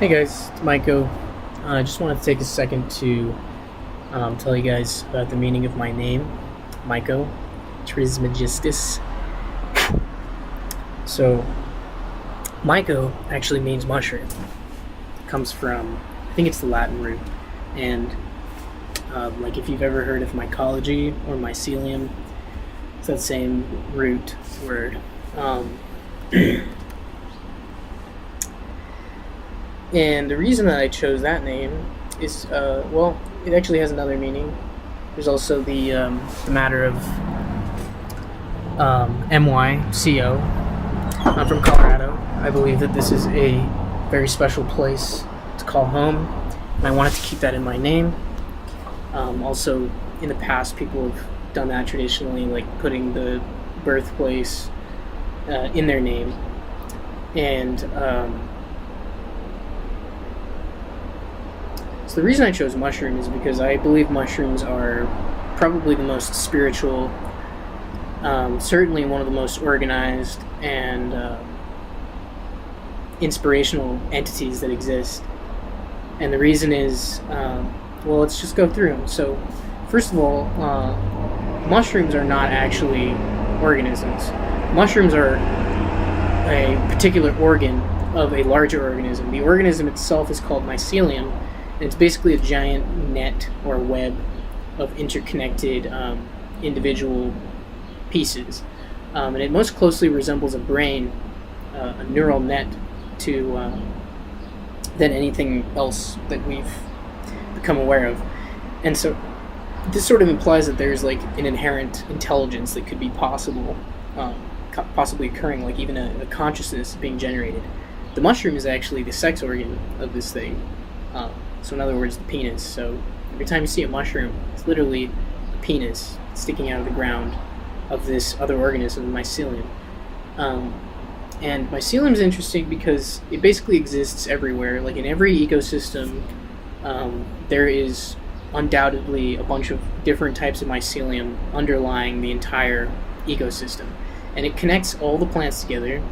Hey guys, it's Maiko. I just wanted to take a second to tell you guys about the meaning of my name, Maiko Trismegistus. So, Maiko actually means mushroom. It comes from, I think it's the Latin root, and like if you've ever heard of mycology or mycelium, it's that same root word. And the reason that I chose that name is, well, it actually has another meaning. There's also the matter of MYCO. I'm from Colorado. I believe that this is a very special place to call home, and I wanted to keep that in my name. Also, in the past, people have done that traditionally, like putting the birthplace in their name. And so the reason I chose mushroom is because I believe mushrooms are probably the most spiritual, certainly one of the most organized and inspirational entities that exist. And the reason is, well, let's just go through them. So, first of all, mushrooms are not actually organisms. Mushrooms are a particular organ of a larger organism. The organism itself is called mycelium. And it's basically a giant net or web of interconnected individual pieces. And it most closely resembles a brain, a neural net, than anything else that we've become aware of. And so this sort of implies that there's like an inherent intelligence that could be possible, possibly occurring, like even a consciousness being generated. The mushroom is actually the sex organ of this thing. So in other words, the penis. So every time you see a mushroom, it's literally a penis sticking out of the ground of this other organism, mycelium. And mycelium is interesting because it basically exists everywhere. Like in every ecosystem, there is undoubtedly a bunch of different types of mycelium underlying the entire ecosystem. And it connects all the plants together.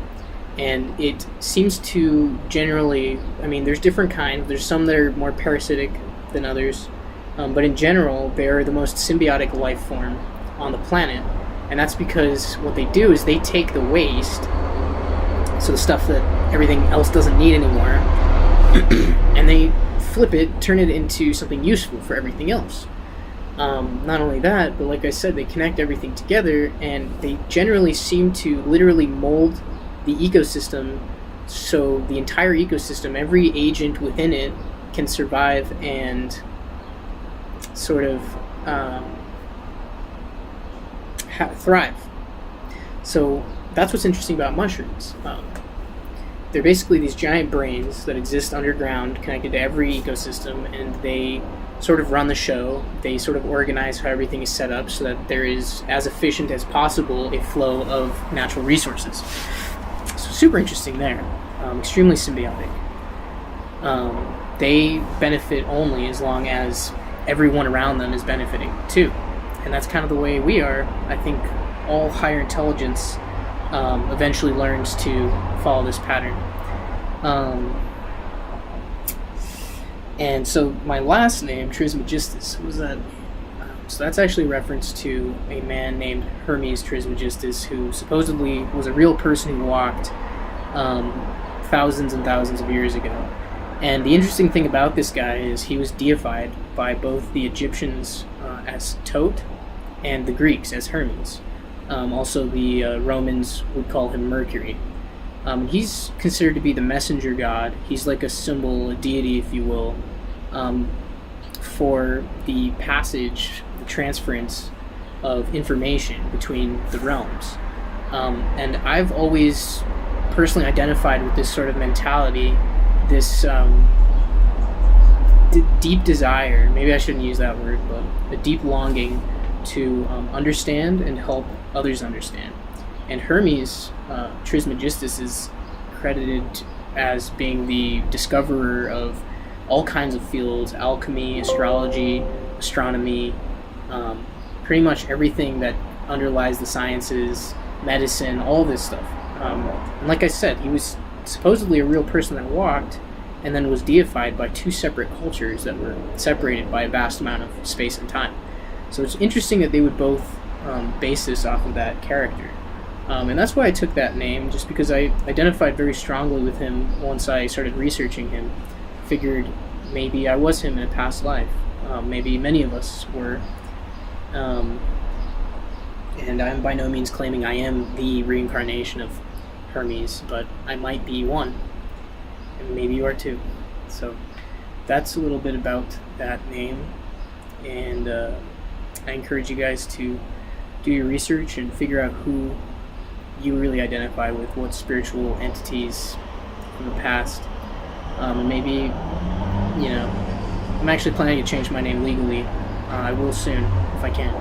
And it seems to generally, I mean, there's different kinds. There's some that are more parasitic than others. But in general, they're the most symbiotic life form on the planet. And that's because what they do is they take the waste, so the stuff that everything else doesn't need anymore, and they flip it, turn it into something useful for everything else. Not only that, but like I said, they connect everything together, and they generally seem to literally mold the ecosystem, so the entire ecosystem, every agent within it, can survive and sort of thrive. So that's what's interesting about mushrooms. They're basically these giant brains that exist underground, connected to every ecosystem, and they sort of run the show. They sort of organize how everything is set up so that there is, as efficient as possible, a flow of natural resources. So super interesting there. Extremely symbiotic. They benefit only as long as everyone around them is benefiting too. And that's kind of the way we are. I think all higher intelligence eventually learns to follow this pattern. And so my last name, Trismegistus, what does that mean? So that's actually a reference to a man named Hermes Trismegistus, who supposedly was a real person who walked thousands and thousands of years ago. And the interesting thing about this guy is he was deified by both the Egyptians as Thoth and the Greeks as Hermes. Also, the Romans would call him Mercury. He's considered to be the messenger god. He's like a symbol, a deity, if you will, for the passage, the transference of information between the realms. And I've always personally identified with this sort of mentality, this deep desire, maybe I shouldn't use that word, but a deep longing to understand and help others understand. And Hermes Trismegistus is credited as being the discoverer of all kinds of fields: alchemy, astrology, astronomy, pretty much everything that underlies the sciences, medicine, all this stuff. And like I said, he was supposedly a real person that walked, and then was deified by two separate cultures that were separated by a vast amount of space and time. So it's interesting that they would both base this off of that character. And that's why I took that name, just because I identified very strongly with him once I started researching him. Figured maybe I was him in a past life. Maybe many of us were. And I'm by no means claiming I am the reincarnation of Hermes, but I might be one. And maybe you are too. So that's a little bit about that name. And I encourage you guys to do your research and figure out who you really identify with, what spiritual entities from the past. And maybe, I'm actually planning to change my name legally. I will soon, if I can.